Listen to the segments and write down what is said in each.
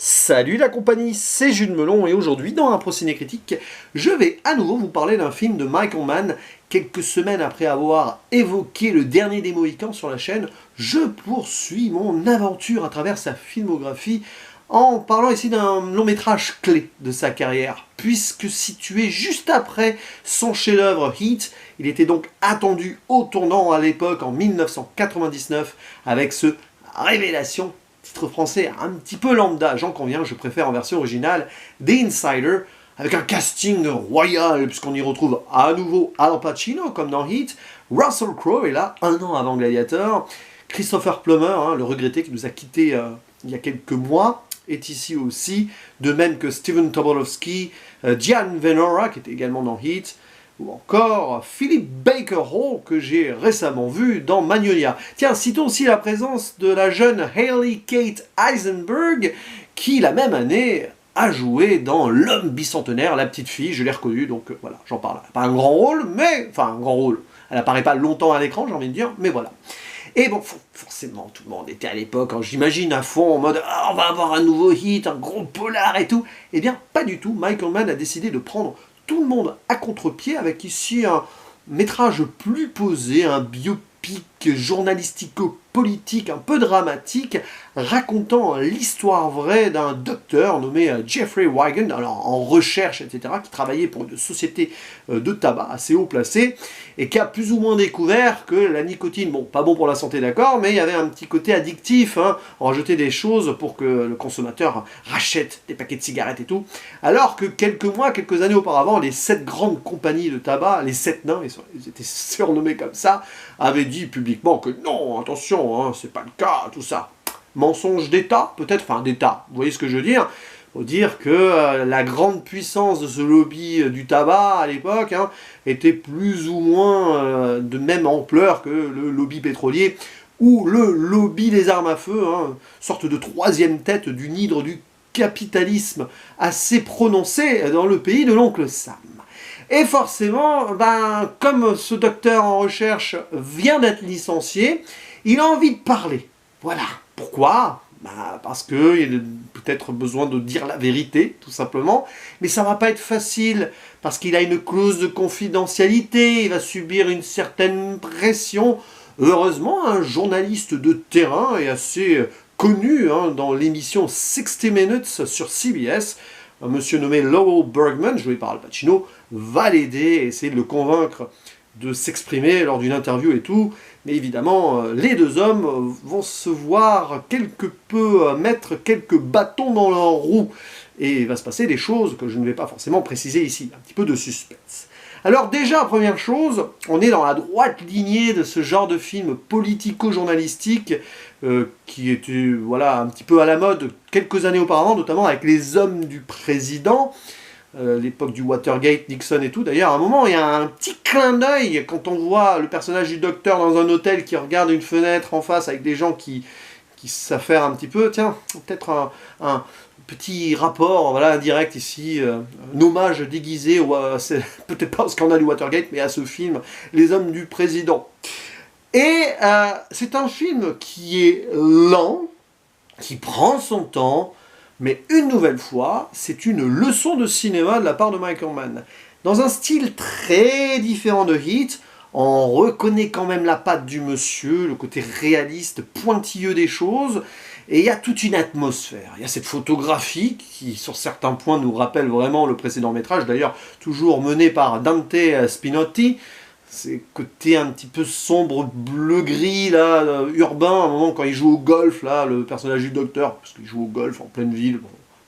Salut la compagnie, c'est Jules Melon et aujourd'hui dans un Ciné Critique, je vais à nouveau vous parler d'un film de Michael Mann. Quelques semaines après avoir évoqué Le Dernier des Mohicans sur la chaîne, je poursuis mon aventure à travers sa filmographie en parlant ici d'un long métrage clé de sa carrière, puisque situé juste après son chef-d'œuvre Heat, il était donc attendu au tournant à l'époque en 1999 avec ce Révélation, titre français un petit peu lambda, j'en conviens, je préfère en version originale, The Insider, avec un casting royal, puisqu'on y retrouve à nouveau Al Pacino, comme dans Heat, Russell Crowe est là, un an avant Gladiator, Christopher Plummer, le regretté qui nous a quittés il y a quelques mois, est ici aussi, de même que Steven Tobolowsky, Gian Venora, qui était également dans Heat, ou encore Philip Baker Hall, que j'ai récemment vu dans Magnolia. Tiens, citons aussi la présence de la jeune Hailey Kate Eisenberg, qui, la même année, a joué dans L'Homme bicentenaire, la petite fille, je l'ai reconnue, donc voilà, j'en parle. Pas un grand rôle, mais... Enfin, un grand rôle. Elle n'apparaît pas longtemps à l'écran, j'ai envie de dire, mais voilà. Et bon, forcément, tout le monde était à l'époque, j'imagine, à fond, en mode « on va avoir un nouveau hit, un gros polar et tout ». Eh bien, pas du tout. Michael Mann a décidé de prendre tout le monde à contre-pied, avec ici un métrage plus posé, un biopic journalistico-politique un peu dramatique, racontant l'histoire vraie d'un docteur nommé Jeffrey Wigan, alors en recherche, etc., qui travaillait pour une société de tabac assez haut placée, et qui a plus ou moins découvert que la nicotine, bon, pas bon pour la santé, d'accord, mais il y avait un petit côté addictif, on rajoutait des choses pour que le consommateur rachète des paquets de cigarettes et tout, alors que quelques années auparavant, les 7 grandes compagnies de tabac, les 7 nains, ils étaient surnommés comme ça, avaient dit publiquement que non, attention, c'est pas le cas, tout ça. Mensonge d'État, peut-être, enfin d'État, vous voyez ce que je veux dire? Faut dire que la grande puissance de ce lobby du tabac à l'époque était plus ou moins de même ampleur que le lobby pétrolier ou le lobby des armes à feu, sorte de troisième tête d'une hydre du capitalisme assez prononcée dans le pays de l'oncle Sam. Et forcément, comme ce docteur en recherche vient d'être licencié, il a envie de parler. Voilà. Pourquoi ? Parce qu'il a peut-être besoin de dire la vérité, tout simplement. Mais ça va pas être facile, parce qu'il a une clause de confidentialité, il va subir une certaine pression. Heureusement, un journaliste de terrain est assez connu dans l'émission 60 Minutes sur CBS, un monsieur nommé Lowell Bergman, joué par Al Pacino, va l'aider et essayer de le convaincre de s'exprimer lors d'une interview et tout. Mais évidemment, les deux hommes vont se voir quelque peu mettre quelques bâtons dans leurs roues. Et il va se passer des choses que je ne vais pas forcément préciser ici. Un petit peu de suspense. Alors déjà, première chose, on est dans la droite lignée de ce genre de film politico-journalistique qui était un petit peu à la mode quelques années auparavant, notamment avec Les Hommes du Président, l'époque du Watergate, Nixon et tout. D'ailleurs, à un moment, il y a un petit clin d'œil quand on voit le personnage du docteur dans un hôtel qui regarde une fenêtre en face avec des gens qui s'affairent un petit peu. Tiens, peut-être un petit rapport indirect ici, un hommage déguisé, peut-être pas au scandale du Watergate, mais à ce film, Les Hommes du Président. Et c'est un film qui est lent, qui prend son temps, mais une nouvelle fois, c'est une leçon de cinéma de la part de Michael Mann. Dans un style très différent de Heat, on reconnaît quand même la patte du monsieur, le côté réaliste, pointilleux des choses, et il y a toute une atmosphère. Il y a cette photographie qui, sur certains points, nous rappelle vraiment le précédent métrage, d'ailleurs toujours mené par Dante Spinotti. Ces côtés un petit peu sombre, bleu-gris, urbain, à un moment quand il joue au golf, le personnage du docteur, parce qu'il joue au golf en pleine ville,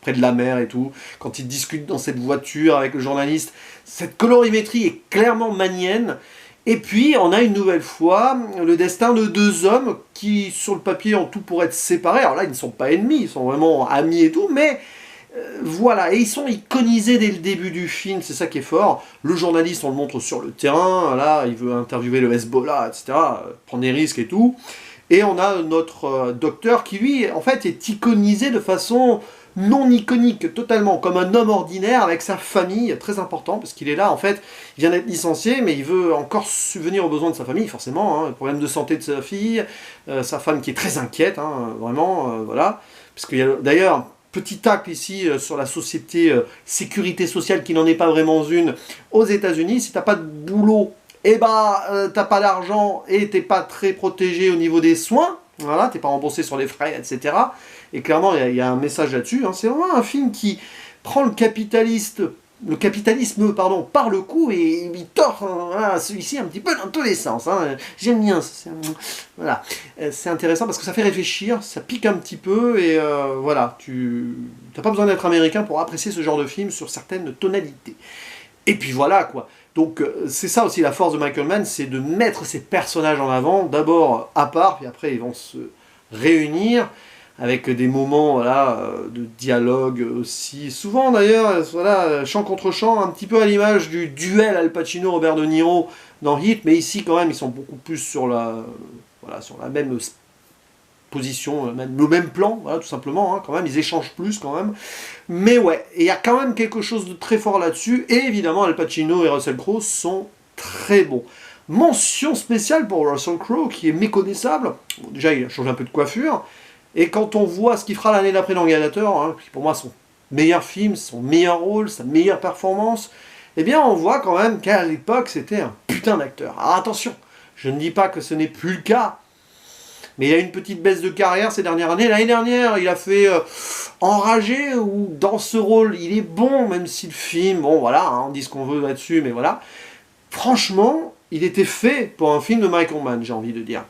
près de la mer et tout, quand il discute dans cette voiture avec le journaliste, cette colorimétrie est clairement mannienne. Et puis, on a une nouvelle fois le destin de deux hommes qui, sur le papier, ont tout pour être séparés. Alors là, ils ne sont pas ennemis, ils sont vraiment amis et tout, mais voilà, et ils sont iconisés dès le début du film, c'est ça qui est fort. Le journaliste, on le montre sur le terrain, là, il veut interviewer le Hezbollah, etc., prendre des risques et tout. Et on a notre docteur qui, lui, en fait, est iconisé de façon non iconique, totalement, comme un homme ordinaire avec sa famille, très important, parce qu'il est là, en fait, il vient d'être licencié, mais il veut encore subvenir aux besoins de sa famille, forcément, le problème de santé de sa fille, sa femme qui est très inquiète, vraiment, voilà. Parce qu'il y a d'ailleurs petit tacle ici sur la société sécurité sociale qui n'en est pas vraiment une aux États-Unis. Si t'as pas de boulot, eh ben, t'as pas d'argent et t'es pas très protégé au niveau des soins. Voilà, t'es pas remboursé sur les frais, etc. Et clairement, il y a un message là-dessus. Hein. C'est vraiment un film qui prend le capitalisme par le cou et il tord voilà, celui-ci un petit peu dans tous les sens. Hein. J'aime bien. Voilà. C'est intéressant parce que ça fait réfléchir, ça pique un petit peu et voilà, tu n'as pas besoin d'être américain pour apprécier ce genre de film sur certaines tonalités. Et puis voilà quoi. Donc c'est ça aussi la force de Michael Mann, c'est de mettre ces personnages en avant, d'abord à part, puis après ils vont se réunir avec des moments voilà, de dialogue aussi. Souvent d'ailleurs, voilà, chant contre chant, un petit peu à l'image du duel Al Pacino-Robert De Niro dans Heat, mais ici quand même ils sont beaucoup plus sur la même position, le même plan, voilà, tout simplement, hein, quand même, ils échangent plus quand même. Mais ouais, il y a quand même quelque chose de très fort là-dessus, et évidemment Al Pacino et Russell Crowe sont très bons. Mention spéciale pour Russell Crowe, qui est méconnaissable. Bon, déjà, il a changé un peu de coiffure, et quand on voit ce qu'il fera l'année d'après dans Gladiator, hein, qui pour moi son meilleur film, son meilleur rôle, sa meilleure performance, eh bien on voit quand même qu'à l'époque c'était un putain d'acteur. Alors attention, je ne dis pas que ce n'est plus le cas, mais il a une petite baisse de carrière ces dernières années. L'année dernière, il a fait Enragé, où dans ce rôle, il est bon, même si le film, bon voilà, hein, on dit ce qu'on veut là-dessus, mais voilà. Franchement, il était fait pour un film de Michael Mann, j'ai envie de dire.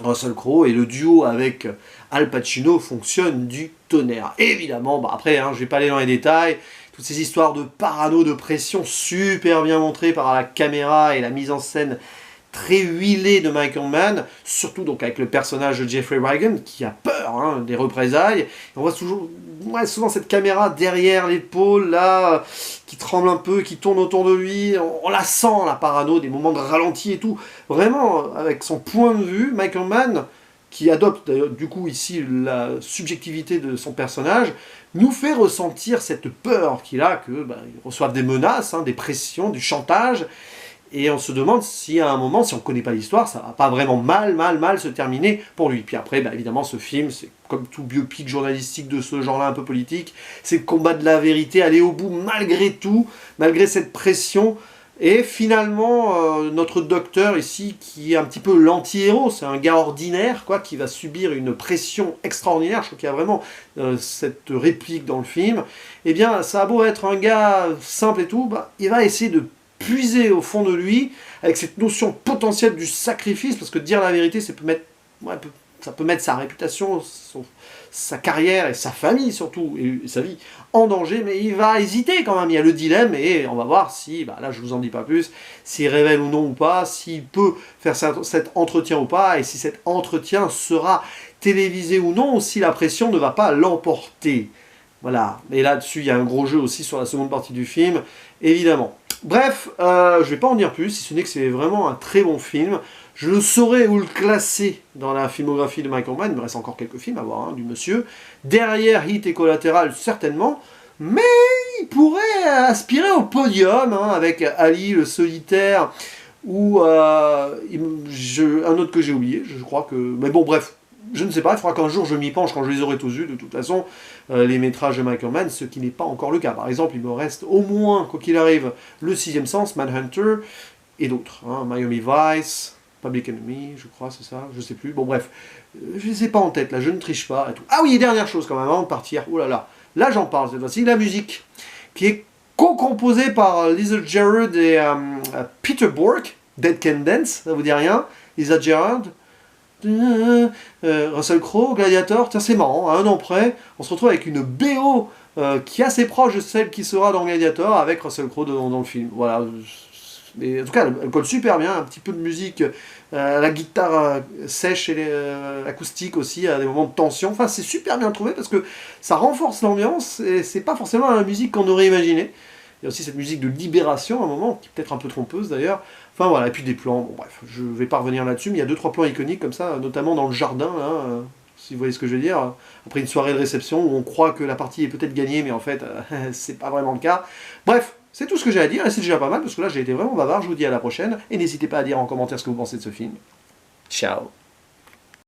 Russell Crowe et le duo avec Al Pacino fonctionne du tonnerre. Évidemment, bah après, hein, je ne vais pas aller dans les détails, toutes ces histoires de parano, de pression, super bien montrées par la caméra et la mise en scène très huilée de Michael Mann, surtout donc avec le personnage de Jeffrey Wright qui a peur hein, des représailles. On voit toujours, souvent cette caméra derrière l'épaule, là, qui tremble un peu, qui tourne autour de lui. On la sent, la parano, des moments de ralenti et tout. Vraiment, avec son point de vue, Michael Mann, qui adopte du coup ici la subjectivité de son personnage, nous fait ressentir cette peur qu'il a, qu'il reçoive des menaces, hein, des pressions, du chantage. Et on se demande si à un moment, si on ne connaît pas l'histoire, ça va pas vraiment mal se terminer pour lui. Puis après, évidemment, ce film, c'est comme tout biopic journalistique de ce genre-là un peu politique, c'est le combat de la vérité, aller au bout malgré tout, malgré cette pression. Et finalement, notre docteur ici, qui est un petit peu l'anti-héros, c'est un gars ordinaire, quoi, qui va subir une pression extraordinaire, je crois qu'il y a vraiment cette réplique dans le film, eh bien, ça a beau être un gars simple et tout, il va essayer de puiser au fond de lui, avec cette notion potentielle du sacrifice, parce que dire la vérité, ça peut mettre sa réputation, sa carrière et sa famille surtout, et sa vie en danger, mais il va hésiter quand même, il y a le dilemme, et on va voir si, là je vous en dis pas plus, s'il révèle ou non ou pas, s'il peut faire cet entretien ou pas, et si cet entretien sera télévisé ou non, ou si la pression ne va pas l'emporter. Voilà, et là-dessus il y a un gros jeu aussi sur la seconde partie du film, évidemment. Bref, je ne vais pas en dire plus, si ce n'est que c'est vraiment un très bon film. Je ne saurais où le classer dans la filmographie de Michael Mann, il me reste encore quelques films à voir, hein, du monsieur. Derrière Heat et Collateral, certainement, mais il pourrait aspirer au podium, hein, avec Ali, le solitaire, ou un autre que j'ai oublié, je crois que... Mais bon, bref, je ne sais pas, il faudra qu'un jour je m'y penche quand je les aurai tous vus, de toute façon, les métrages de Michael Mann, ce qui n'est pas encore le cas. Par exemple, il me reste au moins, quoi qu'il arrive, Le Sixième Sens, Manhunter, et d'autres. Hein, Miami Vice, Public Enemy, je crois, c'est ça, je sais plus. Bon bref, je ne les ai pas en tête, là, je ne triche pas. Et tout. Ah oui, et dernière chose quand même, avant de partir, oh là là, là j'en parle cette fois-ci, la musique, qui est co-composée par Lisa Gerrard et Peter Bork, Dead Can Dance, ça vous dit rien, Lisa Gerrard, Russell Crowe, Gladiator, tiens c'est marrant, à un an près, on se retrouve avec une BO qui est assez proche de celle qui sera dans Gladiator, avec Russell Crowe dans le film, voilà. Mais en tout cas, elle colle super bien, un petit peu de musique, la guitare sèche et acoustique aussi, à des moments de tension, enfin c'est super bien trouvé parce que ça renforce l'ambiance, et c'est pas forcément la musique qu'on aurait imaginé. Il y a aussi cette musique de libération à un moment, qui est peut-être un peu trompeuse d'ailleurs. Enfin voilà, et puis des plans, bon bref, je ne vais pas revenir là-dessus, mais il y a 2-3 plans iconiques comme ça, notamment dans le jardin, là, si vous voyez ce que je veux dire, après une soirée de réception où on croit que la partie est peut-être gagnée, mais en fait, c'est pas vraiment le cas. Bref, c'est tout ce que j'ai à dire, et c'est déjà pas mal, parce que là j'ai été vraiment bavard, je vous dis à la prochaine, et n'hésitez pas à dire en commentaire ce que vous pensez de ce film. Ciao.